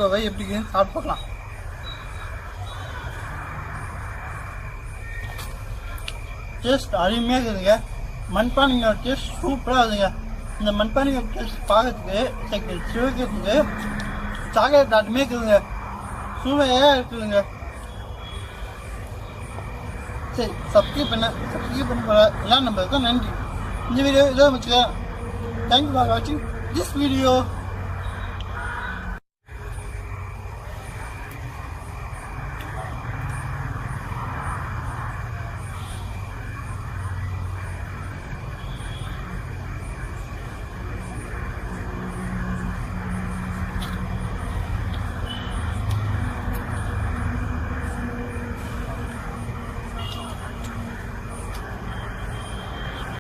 பால்கோவை எப்படி சாப்பிட்டு பார்க்கலாம். டேஸ்ட் அருமையாக இருக்குதுங்க. மண்பானையோட டேஸ்ட் சூப்பராக இருக்குதுங்க. இந்த மண்பானையோட டேஸ்ட் பார்க்கறதுக்கு சிவக்கிறதுக்கு சாக்லேட் ஆட்டமே இருக்குதுங்க. சுவையாக இருக்குதுங்க. சரி, சப்ஸ்கிரைப் பண்ண போகிற எல்லாம் நம்பருக்கு நன்றி. இந்த வீடியோ இதோ வச்சுக்க. தேங்க்யூ ஃபார் வாட்சிங் திஸ் வீடியோ.